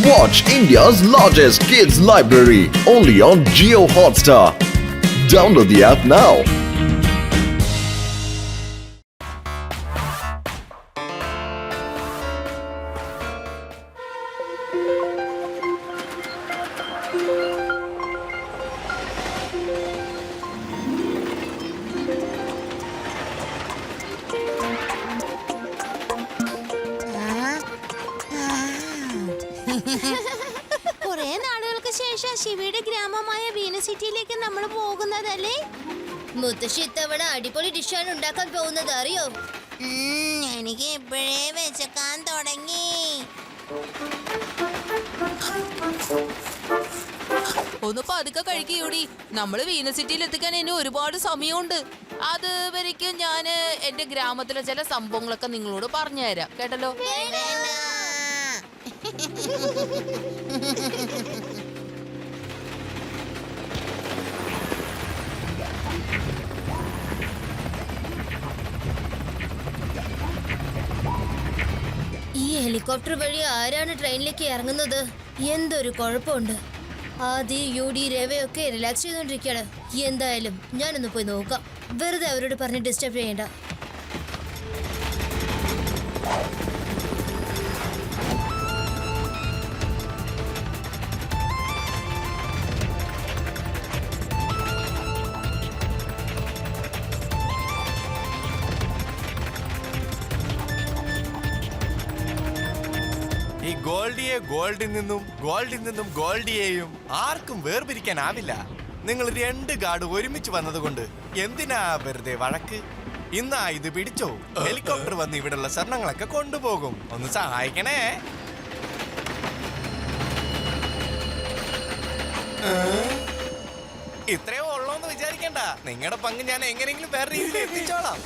Watch India's largest kids library only on Jio Hotstar. Download the app now. കുറെ നാളുകൾക്ക് ശേഷം ശിവയുടെ ഗ്രാമമായ വീനസ് സിറ്റിയിലേക്ക് നമ്മൾ പോകുന്നതല്ലേ? മുത്തശ്ശി ഇത്തവണ അടിപൊളി ഡിഷാണ് ഉണ്ടാക്കാൻ പോകുന്നത്, അറിയോ? എനിക്ക് ഇപ്പോഴേ വിശക്കാൻ തുടങ്ങി. ഒന്ന് പതുക്കെ കഴിക്കൂടി. നമ്മള് വീനസ് സിറ്റിയിൽ എത്തിക്കാൻ ഇനി ഒരുപാട് സമയമുണ്ട്. അത് വരയ്ക്കും ഞാന് എന്റെ ഗ്രാമത്തിലെ ചില സംഭവങ്ങളൊക്കെ നിങ്ങളോട് പറഞ്ഞു തരാം, കേട്ടല്ലോ? ഈ ഹെലികോപ്റ്റർ വഴി ആരാണ് ട്രെയിനിലേക്ക് ഇറങ്ങുന്നത്? എന്തൊരു കുഴപ്പമുണ്ട്. ആദ്യം യുഡി രവയൊക്കെ റിലാക്സ് ചെയ്തോണ്ടിരിക്കുകയാണ്. എന്തായാലും ഞാനൊന്ന് പോയി നോക്കാം. വെറുതെ അവരോട് പറഞ്ഞ് ഡിസ്റ്റർബ് ചെയ്യണ്ട. ഈ ഗോൾഡിയെ ഗോൾഡിൽ നിന്നും ഗോൾഡിയെയും ആർക്കും വേർപിരിക്കാനാവില്ല. നിങ്ങൾ രണ്ട് ഗാർഡ് ഒരുമിച്ച് വന്നതുകൊണ്ട് എന്തിനാ വെറുതെ വഴക്ക്? ഇന്നാ ഇത് പിടിച്ചോ. ഹെലികോപ്റ്റർ വന്ന് ഇവിടെയുള്ള സ്വർണങ്ങളൊക്കെ കൊണ്ടുപോകും. ഒന്ന് സഹായിക്കണേ. ഇത്രയോ ഉള്ളോന്ന് വിചാരിക്കണ്ട. നിങ്ങളുടെ പങ്ക് ഞാൻ എങ്ങനെയെങ്കിലും വേറെ രീതിയിൽ എത്തിച്ചോളാം.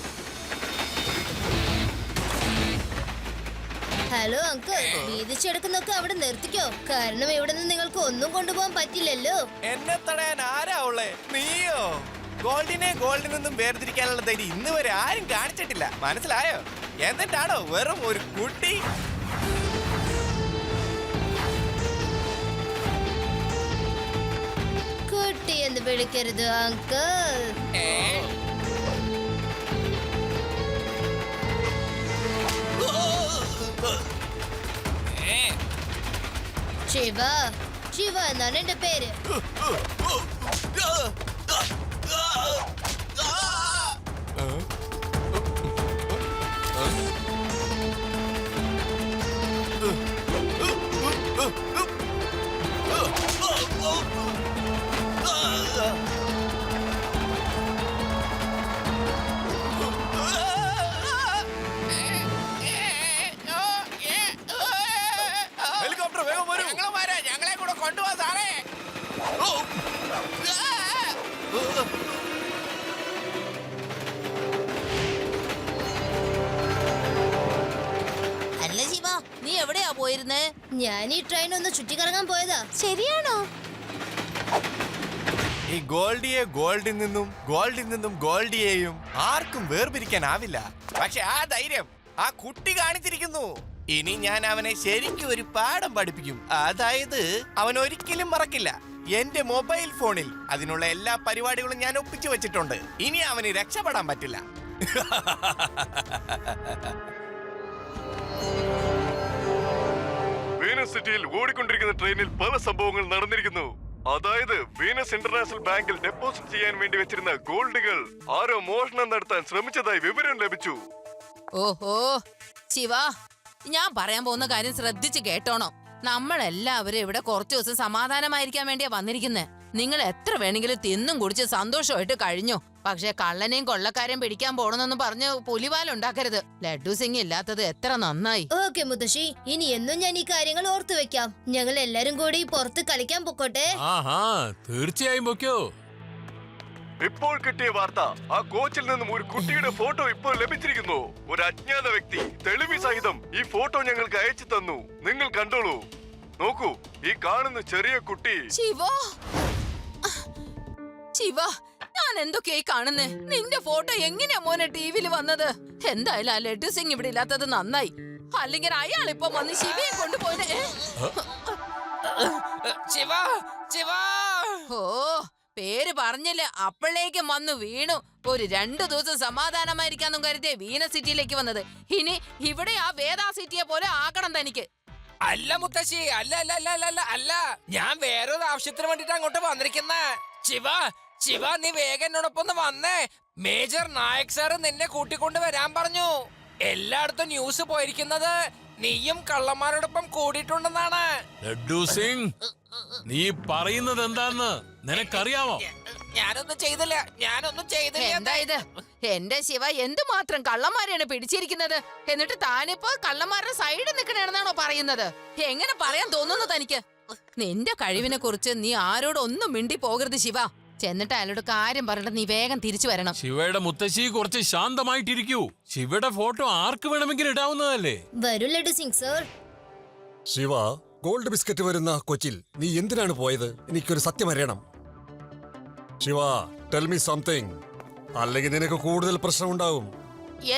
ഹലോ അങ്കിൾ, വീതിച്ചെടുക്കുന്നൊക്കെ അവിടെ നിർത്തിക്കോ. കാരണം ഇവിടെ നിന്ന് നിങ്ങൾക്ക് ഒന്നും കൊണ്ടുപോകാൻ പറ്റില്ലല്ലോ. എന്നെ തടയാൻ ആരാ ഉള്ളേ? നീയോ? ഗോൾഡിനെ ഗോൾഡിൽ നിന്നും വേർതിരിക്കാനുള്ള ധൈര്യം ഇന്ന് വരെ ആരും കാണിച്ചിട്ടില്ല, മനസ്സിലായോ? എന്നിട്ടാണോ വെറും ഒരു കുട്ടി? കുട്ടി എന്ന് വിളിക്കരുത് അങ്കിൾ. ശിവ, ശിവ എന്നാണ് എന്റെ പേര്. അല്ല ശിവ, നീ എവിടെയാ പോയിരുന്നേ? ഞാൻ ഈ ട്രെയിൻ ഒന്ന് ചുറ്റിക്കറങ്ങാൻ പോയതാ. ശരിയാണോ? ഈ ഗോൾഡിയെ ഗോൾഡിൽ നിന്നും ഗോൾഡിയെയും ആർക്കും വേർപിരിക്കാനാവില്ല. പക്ഷെ ആ ധൈര്യം ആ കുട്ടി കാണിച്ചിരിക്കുന്നു. ഇനി ഞാൻ അവനെ ശരിക്കും ഒരു പാഠം പഠിപ്പിക്കും. അതായത് അവൻ ഒരിക്കലും മറക്കില്ല. എന്റെ മൊബൈൽ ഫോണിൽ അതിനുള്ള എല്ലാ പരിപാടികളും ഞാൻ ഒപ്പിച്ചു വെച്ചിട്ടുണ്ട്. ഇനി അവന് രക്ഷപ്പെടാൻ പറ്റില്ല. വീനസ് സിറ്റിയിൽ ഓടിക്കൊണ്ടിരിക്കുന്ന ട്രെയിനിൽ പല സംഭവങ്ങൾ നടന്നിരിക്കുന്നു. അതായത് വീനസ് ഇന്റർനാഷണൽ ബാങ്കിൽ ഡെപ്പോസിറ്റ് ചെയ്യാൻ വേണ്ടി വെച്ചിരുന്ന ഗോൾഡുകൾ ആരോ മോഷണം നടത്താൻ ശ്രമിച്ചതായി വിവരം ലഭിച്ചു. ഓഹോ ശിവ, ഞാൻ പറയാൻ പോകുന്ന കാര്യം ശ്രദ്ധിച്ച് കേട്ടോണം. നമ്മളെല്ലാവരും ഇവിടെ കുറച്ചു ദിവസം സമാധാനമായിരിക്കാൻ വേണ്ടിയാ വന്നിരിക്കുന്നേ. നിങ്ങൾ എത്ര വേണമെങ്കിലും തിന്നും കുടിച്ച് സന്തോഷമായിട്ട് കഴിഞ്ഞു. പക്ഷെ കള്ളനെയും കൊള്ളക്കാരെയും പിടിക്കാൻ പോണെന്നൊന്നും പറഞ്ഞ് പുലിവാലുണ്ടാക്കരുത്. ലഡ്ഡു സിംഗ് ഇല്ലാത്തത് എത്ര നന്നായി. ഓക്കെ മുത്തശ്ശി, ഇനി എന്നും ഞാൻ ഈ കാര്യങ്ങൾ ഓർത്തു വെക്കാം. ഞങ്ങൾ എല്ലാരും കൂടി പുറത്ത് കളിക്കാൻ പൊക്കോട്ടെ. തീർച്ചയായും പൊക്കോ. ഇപ്പോൾ കിട്ടിയ വാർത്ത, ആ കോച്ചിൽ നിന്നും ഒരു കുട്ടിയുടെ ഫോട്ടോ ഇപ്പോൾ ലഭിച്ചിരിക്കുന്നു. ഒരു അജ്ഞാത വ്യക്തി തെളിവ് സഹിതം ഈ ഫോട്ടോ ഞങ്ങൾക്ക് അയച്ചു തന്നു. നിങ്ങൾ കണ്ടോളൂ. നോക്കൂ, ഈ കാണുന്ന ചെറിയ കുട്ടി. ശിവ, ഞാൻ എന്തൊക്കെയായി കാണുന്നേ? നിന്റെ ഫോട്ടോ എങ്ങനെയാ മോനെ ടിവിയിൽ വന്നത്? എന്തായാലും ആ ലഡ്ഡു സിംഗ് ഇവിടെ ഇല്ലാത്തത് നന്നായി. അല്ലെങ്കിൽ അയാൾ ഇപ്പൊ വന്ന് ശിവയെ കൊണ്ടുപോയത്. പേര് പറഞ്ഞില്ല അപ്പോഴേക്കും വന്നു വീണു. ഒരു 2 ദിവസം സമാധാനമായിരിക്കാന്നും കരുതിയ വീന സിറ്റിയിലേക്ക് വന്നത്. ഇനി ഇവിടെ ആ വേദാ സിറ്റിയെ പോലെ ആക്കണം തനിക്ക്. അല്ല മുത്തശ്ശി, അല്ല അല്ല അല്ല അല്ല അല്ല അല്ല, ഞാൻ വേറൊരു ആവശ്യത്തിന് വേണ്ടിട്ട് അങ്ങോട്ട് വന്നിരിക്കുന്ന. ശിവ ശിവ, നീ വേഗം എന്നോടൊപ്പം ഒന്ന് വന്നേ. മേജർ നായക് സാറ് നിന്നെ കൂട്ടിക്കൊണ്ട് വരാൻ പറഞ്ഞു. എല്ലായിടത്തും ന്യൂസ് പോയിരിക്കുന്നത് നീയും കള്ളന്മാരോടൊപ്പം കൂടിയിട്ടുണ്ടെന്നാണ്. ലഡ്ഡു സിംഗ്, നീ പറയുന്നത് എന്താന്ന് നിനക്കറിയാമോ? ഞാനൊന്നും ചെയ്തില്ല, ഞാനൊന്നും ചെയ്തില്ല. എന്താ ഇത്? എന്റെ ശിവ, എന്തുമാത്രം കള്ളന്മാരെയാണ് പിടിച്ചിരിക്കുന്നത്. എന്നിട്ട് താനിപ്പോ കള്ളന്മാരുടെ സൈഡിൽ നിൽക്കണെന്നാണോ പറയുന്നത്? എങ്ങനെ പറയാൻ തോന്നുന്നു തനിക്ക്? നിന്റെ കഴിവിനെ കുറിച്ച് നീ ആരോടൊന്നും മിണ്ടി പോകരുത് ശിവ. ചെന്നിട്ട് അയാളോട് കാര്യം പറഞ്ഞിട്ട് നീ വേഗം തിരിച്ചു വരണം. ശിവയുടെ മുത്തശ്ശി കുറച്ച് ശാന്തമായിട്ടിരിക്കൂ. ശിവയുടെ ഫോട്ടോ ആർക്ക് വേണമെങ്കിലും ഇടാവുന്നതല്ലേ? വരൂ laddu Singh sir. Shiva, gold biscuit വരുന്ന കൊച്ചിൽ നീ എന്തിനാണ് പോയത്? എനിക്കൊരു സത്യം അറിയണം. ശിവ, ടെൽ മീ സംതിങ്, അല്ലെങ്കിൽ നിനക്ക് കൂടുതൽ പ്രശ്നം ഉണ്ടാവും.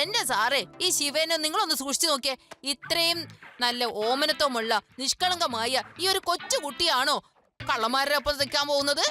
എന്റെ സാറേ, ഈ ശിവനെ നിങ്ങളൊന്ന് സൂക്ഷിച്ചു നോക്കിയേ. ഇത്രയും നല്ല ഓമനത്വമുള്ള നിഷ്കളങ്കമായ ഈ ഒരു കൊച്ചു കുട്ടിയാണോ കള്ളന്മാരുടെ ഒപ്പം നിൽക്കാൻ പോകുന്നത്?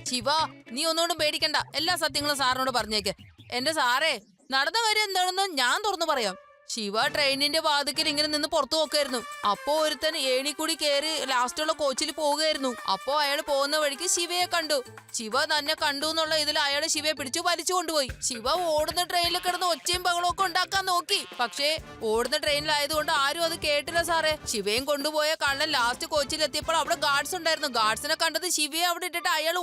ശിവ, നീ ഒന്നുകൊണ്ടും പേടിക്കണ്ട. എല്ലാ സത്യങ്ങളും സാറിനോട് പറഞ്ഞേക്ക്. എന്റെ സാറേ, നടന്ന കാര്യം എന്താണെന്ന് ഞാൻ തുറന്നു പറയാം. ശിവ ട്രെയിനിന്റെ വാതിക്കൽ ഇങ്ങനെ നിന്ന് പുറത്തു നോക്കായിരുന്നു. അപ്പോ ഒരുത്തൻ ഏണിക്കൂടി കയറി ലാസ്റ്റുള്ള കോച്ചിൽ പോവുകയായിരുന്നു. അപ്പോ അയാൾ പോകുന്ന വഴിക്ക് ശിവയെ കണ്ടു. ശിവ തന്നെ കണ്ടു എന്നുള്ള ഇതിൽ അയാൾ ശിവയെ പിടിച്ചു വലിച്ചു കൊണ്ടുപോയി. ശിവ ഓടുന്ന ട്രെയിനിൽ കിടന്ന് ഒച്ചയും ബഹളവും ഒക്കെ ഉണ്ടാക്കാൻ നോക്കി. പക്ഷേ ഓടുന്ന ട്രെയിനിലായതുകൊണ്ട് ആരും അത് കേട്ടില്ല സാറേ. ശിവയും കൊണ്ടുപോയ കള്ളൻ ലാസ്റ്റ് കോച്ചിലെത്തിയപ്പോൾ അവിടെ ഗാർഡ്സ് ഉണ്ടായിരുന്നു. ഗാർഡ്സിനെ കണ്ടത് ശിവയെ അവിടെ ഇട്ടിട്ട് അയാൾ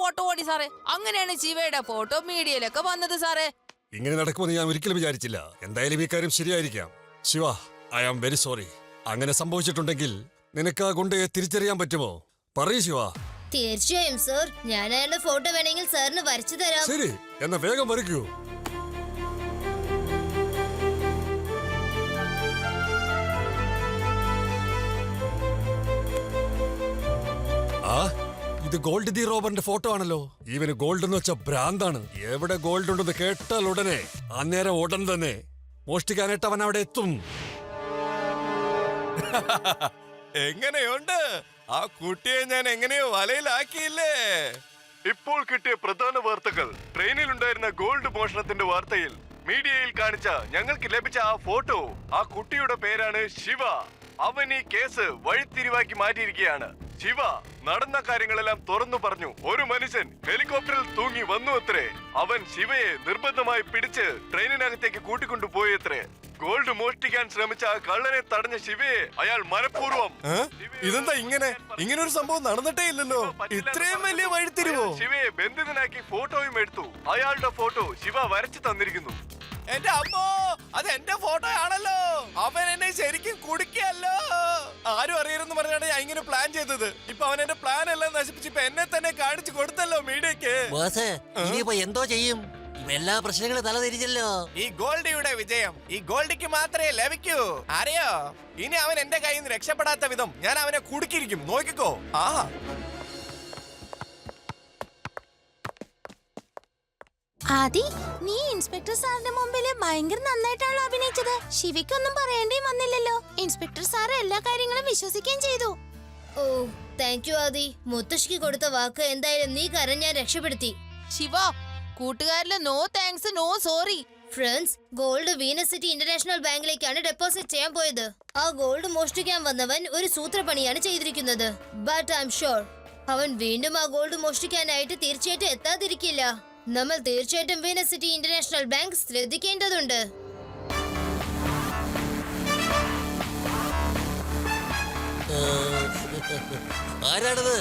ഓട്ടോ ഓടി സാറേ. അങ്ങനെയാണ് ശിവയുടെ ഫോട്ടോ മീഡിയയിലൊക്കെ വന്നത് സാറേ. ഇങ്ങനെ നടക്കുമെന്ന് ഞാൻ ഒരിക്കലും വിചാരിച്ചില്ല. എന്തായാലും ഈ കാര്യം ശരിയായിരിക്കാം. Shiva, I am very sorry. അങ്ങനെ സംഭവിച്ചിട്ടുണ്ടെങ്കിൽ നിനക്ക് ആ ഗുണ്ടയെ തിരിച്ചറിയാൻ പറ്റുമോ? പറയൂ ശിവ. തീർച്ചയായും സർ, ഞാൻ അയാളുടെ ഫോട്ടോ വേണമെങ്കിൽ സാറിന് വരച്ചു തരാം. ശരി, എന്നാ വേഗം വരയ്ക്കൂ. ആ, ഇത് ഗോൾഡ് ദി റോബറിന്റെ ഫോട്ടോ ആണല്ലോ. ഇവന് ഗോൾഡ് എന്ന് വെച്ച ഭ്രാന്താണ്. എവിടെ ഗോൾഡ് ഉണ്ടെന്ന് കേട്ടാൽ ഉടനെ അന്നേരം ഉടൻ തന്നെ മോഷ്ടിക്കാനായിട്ട് അവൻ അവിടെ എത്തും. എങ്ങനെയുണ്ട്? ആ കുട്ടിയെ ഞാൻ എങ്ങനെയോ വലയിലാക്കിയില്ലേ? ഇപ്പോൾ കിട്ടിയ പ്രധാന വാർത്തകൾ. ട്രെയിനിലുണ്ടായിരുന്ന ഗോൾഡ് മോഷണത്തിന്റെ വാർത്തയിൽ മീഡിയയിൽ കാണിച്ച ഞങ്ങൾക്ക് ലഭിച്ച ആ ഫോട്ടോ, ആ കുട്ടിയുടെ പേരാണ് ശിവ. അവൻ ഈ കേസ് വഴിത്തിരിവാക്കി മാറ്റിയിരിക്കുകയാണ്. ശിവ നടന്ന കാര്യങ്ങളെല്ലാം തുറന്നു പറഞ്ഞു. ഒരു മനുഷ്യൻ ഹെലികോപ്റ്ററിൽ തൂങ്ങി വന്നു അത്രേ. അവൻ ശിവയെ നിർബന്ധമായി പിടിച്ച് ട്രെയിനിനകത്തേക്ക് കൂട്ടിക്കൊണ്ടുപോയത്രേ. ഗോൾഡ് മോഷ്ടിക്കാൻ ശ്രമിച്ച ആ കള്ളനെ തടഞ്ഞ ശിവയെ അയാൾ മനഃപൂർവ്വം. ഇതെന്താ ഇങ്ങനെ ഒരു സംഭവം നടന്നിട്ടേ ഇല്ലല്ലോ. ഇത്രയും വലിയ വഴിത്തിരിവോ? ശിവയെ ബന്ധിതനാക്കി ഫോട്ടോയും എടുത്തു. അയാളുടെ ഫോട്ടോ ശിവ വരച്ചു തന്നിരിക്കുന്നു. എന്റെ അമ്മോ, അത് എന്റെ ഫോട്ടോ ആണല്ലോ. അവൻ എന്നെ ശരിക്കും കുടിക്കല്ലോ. ആരും അറിയരുതെന്ന് പറഞ്ഞാണ് ഞാൻ ഇങ്ങനെ പ്ലാൻ ചെയ്തത്. ഇപ്പൊ അവൻ എന്റെ പ്ലാൻ എല്ലാം നശിപ്പിച്ച് ഇപ്പൊ എന്നെ തന്നെ കാണിച്ചു കൊടുത്തല്ലോ മീഡിയക്ക്. ഇനിയിപ്പോ എന്തോ ചെയ്യും? എല്ലാ പ്രശ്നങ്ങളും തലതിരിച്ചല്ലോ. ഈ ഗോൾഡിയുടെ വിജയം ഈ ഗോൾഡിക്ക് മാത്രമേ ലഭിക്കൂ. അറിയോ, ഇനി അവൻ എന്റെ കയ്യിൽ നിന്ന് രക്ഷപ്പെടാത്ത വിധം ഞാൻ അവനെ കുടുക്കിയിരിക്കും. നോക്കിക്കോ. ആഹാ, ആദി, നീ ഇൻസ്പെക്ടർ സാറിന്റെ മുമ്പില് ഭയങ്കര നന്നായിട്ടാണല്ലോ അഭിനയിച്ചത്. ശിവയ്ക്കൊന്നും പറയേണ്ടി വന്നില്ലല്ലോ. ഇൻസ്പെക്ടർ സാർ എല്ലാ കാര്യങ്ങളും വിശ്വസിക്കുകയും ചെയ്തു. ഓ, താങ്ക് യു ആദി. മുത്തശ്ശിക്ക് കൊടുത്ത വാക്ക് എന്തായാലും നീ കാരണം ഞാൻ രക്ഷപ്പെടുത്തി. ശിവ, കൂട്ടുകാരില് no thanks no sorry. Friends, gold Venus city international ബാങ്കിലേക്കാണ് ഡെപ്പോസിറ്റ് ചെയ്യാൻ പോയത്. ആ ഗോൾഡ് മോഷ്ടിക്കാൻ വന്നവൻ ഒരു സൂത്രപ്പണിയാണ് ചെയ്തിരിക്കുന്നത്. ബട്ട് ഐ എം ഷുവർ അവൻ വീണ്ടും ആ ഗോൾഡ് മോഷ്ടിക്കാനായിട്ട് തീർച്ചയായിട്ടും എത്താതിരിക്കില്ല. നമ്മൾ തീർച്ചയായിട്ടും വീനസ് സിറ്റി ഇന്റർനാഷണൽ ബാങ്ക് ശ്രദ്ധിക്കേണ്ടതുണ്ട്. ആരാണത്?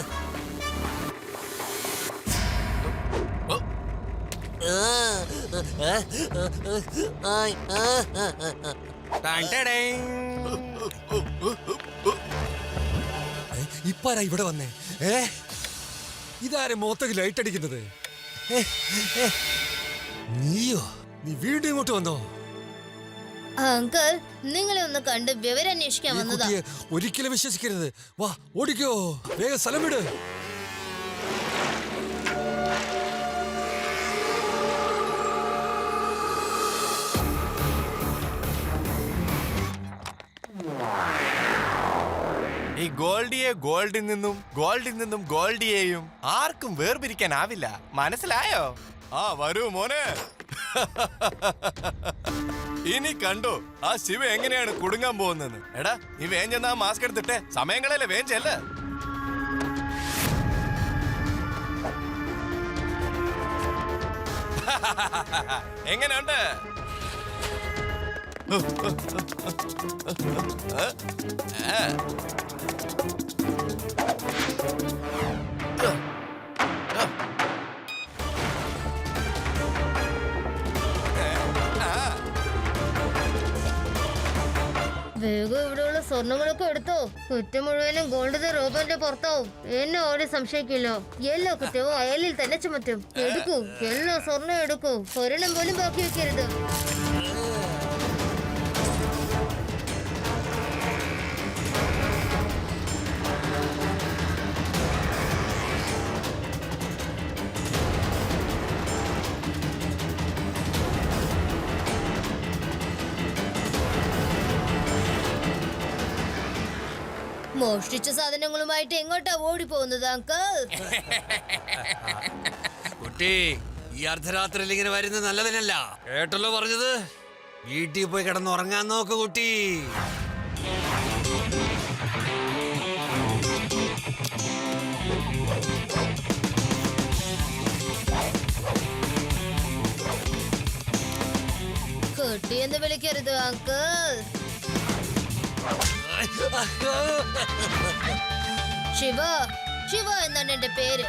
ഇപ്പാരാ ഇവിടെ വന്നേ? ഇതാരെ മുഖത്തേക്ക് ലൈറ്റ് അടിക്കുന്നത്? നീയോ? നീ വീണ്ടും ഇങ്ങോട്ട് വന്നോ? അങ്കിൾ, നിങ്ങളെ ഒന്ന് കണ്ട് വിവരം അന്വേഷിക്കാൻ ഈ വന്നതാ. കുട്ടിയെ ഒരിക്കലും വിശ്വസിക്കരുത്. വാ, ഓടിക്കോ, വേഗം സ്ഥലം വിട്. ഈ ഗോൾഡിയെ ഗോൾഡിൽ നിന്നും ഗോൾഡിയെയും ആർക്കും വേർപിരിക്കാനാവില്ല. മനസ്സിലായോ? ആ വരൂ മോനെ. ഇനി കണ്ടോ ആ ശിവ എങ്ങനെയാണ് കുടുങ്ങാൻ പോകുന്നത്. എടാ നീ വേഞ്ചെന്നാ മാസ്ക് എടുത്തിട്ടെ. സമയങ്ങളല്ലേ വേഞ്ചല്ലേ. എങ്ങനെയുണ്ട്? വേഗം ഇവിടെയുള്ള സ്വർണ്ണങ്ങളൊക്കെ എടുത്തോ. കുറ്റം മുഴുവനും ഗോൾഡ് ദി റോബറിന്റെ പുറത്താവും. എന്നെ ആരും സംശയിക്കില്ലോ. എല്ലാ കുറ്റവും അയലിൽ തന്നെ ചുമത്തും. എടുക്കൂ, എല്ലാ സ്വർണ്ണം എടുക്കൂ. ഒരെണ്ണം പോലും ബാക്കി വെക്കരുത്. മോഷ്ടിച്ച സാധനങ്ങളുമായിട്ട് എങ്ങോട്ടാ ഓടി പോകുന്നത് അങ്കിൾ? കുട്ടി, ഈ അർദ്ധരാത്രിയിൽ ഇങ്ങനെ വരുന്നത് നല്ലതിനല്ല. കേട്ടല്ലോ പറഞ്ഞത്. വീട്ടിൽ പോയി കിടന്നുറങ്ങാൻ നോക്ക് കുട്ടി. കുട്ടി എന്ന് വിളിക്കരുത് അങ്കിൾ. ശിവ, ശിവ എന്നാണ് എന്റെ പേര്.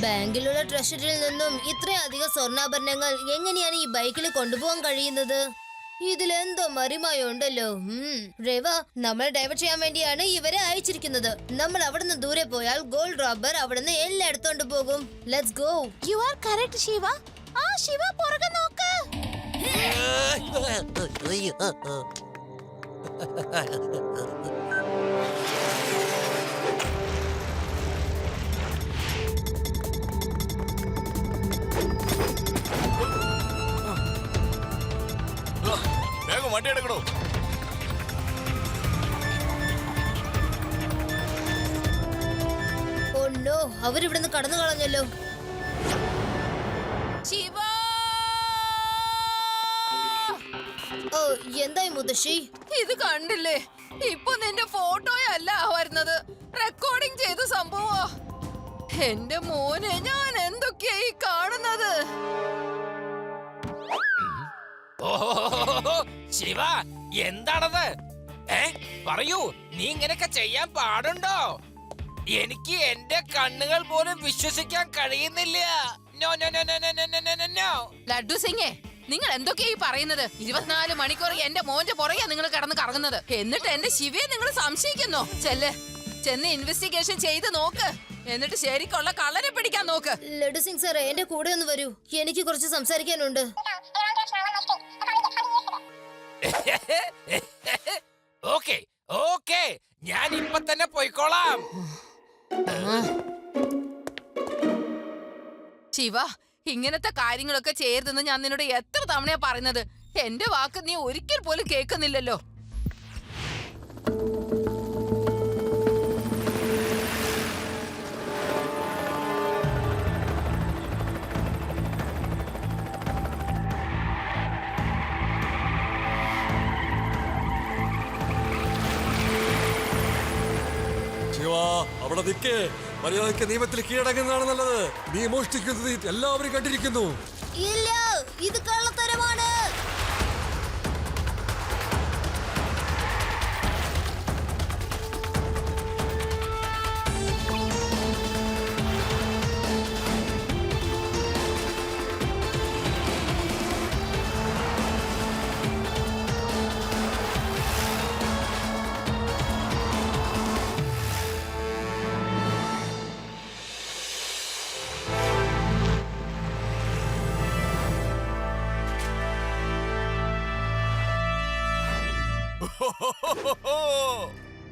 ബാങ്കിലുള്ള ട്രഷറിയിൽ നിന്നും ഇത്രയധികം സ്വർണ്ണാഭരണങ്ങൾ എങ്ങനെയാണ് ഈ ബൈക്കിൽ കൊണ്ടുപോകാൻ കഴിയുന്നത്? ഇതിലെന്തോ മറിമായം ഉണ്ടല്ലോ. രേവ, നമ്മളെ ഡൈവേർട്ട് ചെയ്യാൻ വേണ്ടിയാണ് ഇവരെ അയച്ചിരിക്കുന്നത്. നമ്മൾ അവിടുന്ന് ദൂരെ പോയാൽ ഗോൾഡ് റോബർ അവിടുന്ന് എല്ലാം എടുത്തോണ്ട് പോകും. Let's go. You are correct Shiva. ആ ശിവ പുറകെ നോക്ക്. വേഗം വണ്ടി എടുക്കണോ. ഓ നോ, അവരിവിടുന്ന് കടന്നു കളഞ്ഞല്ലോ. ശിവ, ഓ, എന്തായി മുത്തശ്ശി? ഇത് കണ്ടില്ലേ? ഇപ്പൊ നിന്റെ ഫോട്ടോയല്ല വരുന്നത്, റെക്കോർഡിംഗ് ചെയ്ത സംഭവോ. എന്റെ മോനെ, ഞാൻ എന്തൊക്കെയാ ഈ കാണുന്നത്? ഓഹോ, ശിവ, എന്താണത്? പറയൂ, നീ ഇങ്ങനെയൊക്കെ ചെയ്യാൻ പാടുണ്ടോ? എനിക്ക് എന്റെ കണ്ണുകൾ പോലും വിശ്വസിക്കാൻ കഴിയുന്നില്ല. No no no no no no no no no. Laddu സിംഗേ, നിങ്ങൾ എന്തൊക്കെയാ ഈ പറയുന്നത്? 24 മണിക്കൂർ എന്റെ മോന്റെ പുറകെ നിങ്ങൾ കിടന്ന് കറങ്ങുന്നത്. എന്നിട്ട് എന്റെ ശിവയെ നിങ്ങൾ സംശയിക്കുന്നോ? ചെന്ന് ഇൻവെസ്റ്റിഗേഷൻ ചെയ്ത് നോക്ക്. എന്നിട്ട് ശരിക്കുള്ള കള്ളനെ പിടിക്കാൻ നോക്ക്. ലഡു സിംഗ് സാറേ, എന്റെ കൂടെ ഒന്ന് വരൂ. എനിക്ക് കുറച്ച് സംസാരിക്കാനുണ്ട്. ഓക്കെ ഓക്കെ, ഞാൻ ഇപ്പൊ തന്നെ പോയിക്കോളാം. ശിവ, ഇങ്ങനത്തെ കാര്യങ്ങളൊക്കെ ചെയ്യരുതെന്ന് ഞാൻ നിന്നോട് എത്ര തവണയാ പറയുന്നത്? എന്റെ വാക്ക് നീ ഒരിക്കൽ പോലും കേൾക്കുന്നില്ലല്ലോ. അവിടെ നിൽക്കേ. മര്യാദയ്ക്ക് നിയമത്തിൽ കീഴടങ്ങുന്നതാണ് നല്ലത്. നീ മോഷ്ടിക്കുന്നത് എല്ലാവരും കണ്ടിരിക്കുന്നു. ഇല്ല, ഇത് കള്ളത്തരമാണ്.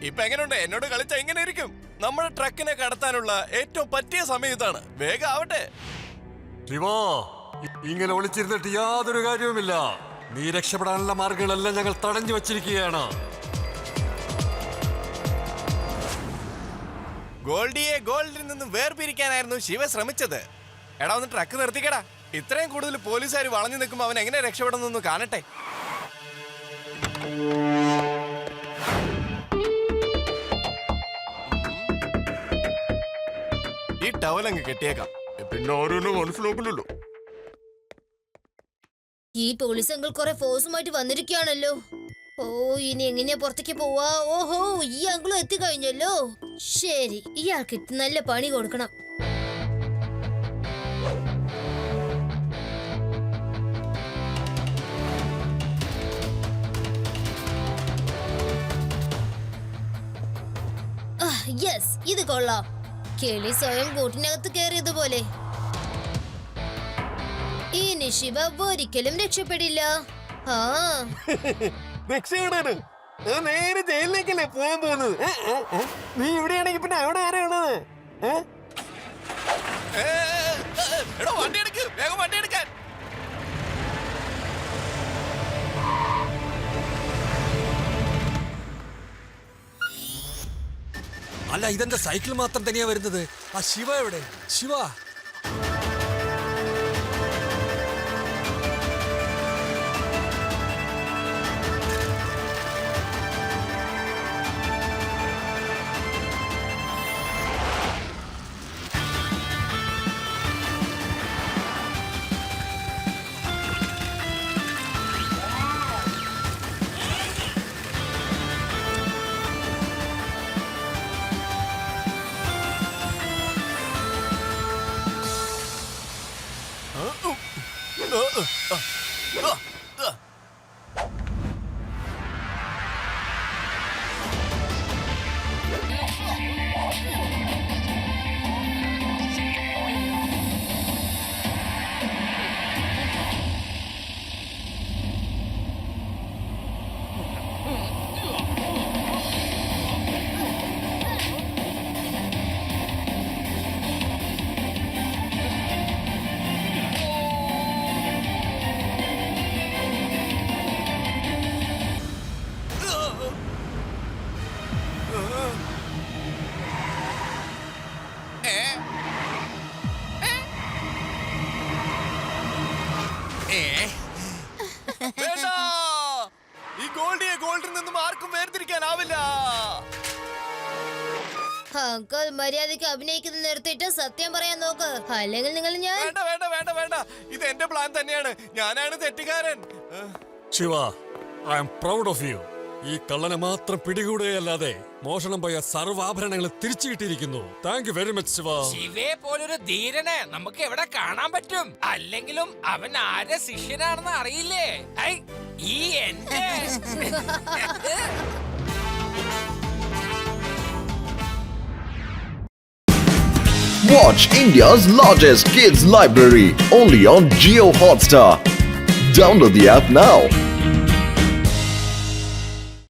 ഇപ്പൊ എങ്ങനെയുണ്ട്? എന്നോട് കളിച്ച എങ്ങനെ ഇരിക്കും? നമ്മുടെ ട്രക്കിനെ കടത്താനുള്ള ഏറ്റവും പറ്റിയ സമയം ഇതാണ്. വേഗം ആവട്ടെ. ശിവാ, ഇങ്ങനെ ഒളിച്ചിരുന്നിട്ട് യാതൊരു കാര്യവുമില്ല. നീ രക്ഷപ്പെടാനുള്ള മാർഗങ്ങളെല്ലാം ഞങ്ങൾ തടഞ്ഞു വച്ചിരിക്കുകയാണ്. ഗോൾഡിയെ ഗോൾഡിൽ നിന്നും വേർപിരിക്കാനായിരുന്നു ശിവ ശ്രമിച്ചത്. എടാ ഒന്ന് ട്രക്ക് നിർത്തിക്കടാ. ഇത്രയും കൂടുതൽ പോലീസുകാർ വളഞ്ഞു നിൽക്കുമ്പോ അവൻ എങ്ങനെ രക്ഷപ്പെടുന്നു കാണട്ടെ. ഈ ടവലങ്ങ് കെട്ടിയേക്കാം, പിന്നെ ആരും മനസ്സിലാക്കില്ലല്ലോ. ഈ പോലീസ് അങ്കിൾ കുറെ ഫോഴ്സുമായിട്ട് വന്നിരിക്കുകയാണല്ലോ. ഓ, ഇനി എങ്ങനെയാ പുറത്തേക്ക് പോവാ? ഓഹോ, ഈ അങ്കിളും എത്തിക്കഴിഞ്ഞല്ലോ. ശരി, ഇയാൾക്ക് നല്ല പണി കൊടുക്കണം. യെസ്, ഇത് കൊള്ളാം. കിളി സ്വയം കൂട്ടിനകത്ത് കയറിയതുപോലെ. ഇനി ശിവ ഒരിക്കലും രക്ഷപ്പെടില്ല. ആ, രക്ഷപ്പെടാണ്. നേരെ ജയിലിലേക്കല്ലേ പോകാൻ പോകുന്നത്. നീ ഇവിടെയാണെങ്കിൽ പിന്നെ അവിടെ ആരാണത്? വണ്ടി എടുക്ക്, വേഗം വണ്ടി എടുക്കാൻ. അല്ല, ഇതെന്താ സൈക്കിൾ മാത്രം തന്നെയാ വരുന്നത്? ആ ശിവ എവിടെ? ശിവ, വേണ്ട, ഈ ഗോൾഡിയെ ഗോൾഡിൽ നിന്നും ആർക്കും വേർതിരിക്കാനാവില്ല. അങ്കിൾ മര്യാദയ്ക്ക് അഭിനയിക്കുന്നത് നിർത്തിയിട്ട് സത്യം പറയാൻ നോക്ക്, അല്ലെങ്കിൽ നിങ്ങൾ ഞാൻ വേണ്ട വേണ്ട വേണ്ട വേണ്ട, ഇത് എന്റെ പ്ലാൻ തന്നെയാണ്. ഞാനാണ് തെറ്റുകാരൻ. Shiva, I am proud of you. ഈ കള്ളനെ മാത്രം പിടികൂടുകയല്ലാതെ മോഷണം പോയ സർവാഭരണങ്ങൾ തിരിച്ചു കിട്ടിയിരിക്കുന്നു. Thank you very much Shiva. ശിവയെ പോലൊരു ധീരനെ നമുക്ക് എവിടെ കാണാൻ പറ്റും? അല്ലെങ്കിലും അവൻ ആരെ ശിഷ്യനാണെന്ന് അറിയില്ലേ? ഐ, ഈ എന്റെ Watch India's largest kids library only on Jio Hotstar. Download the app now.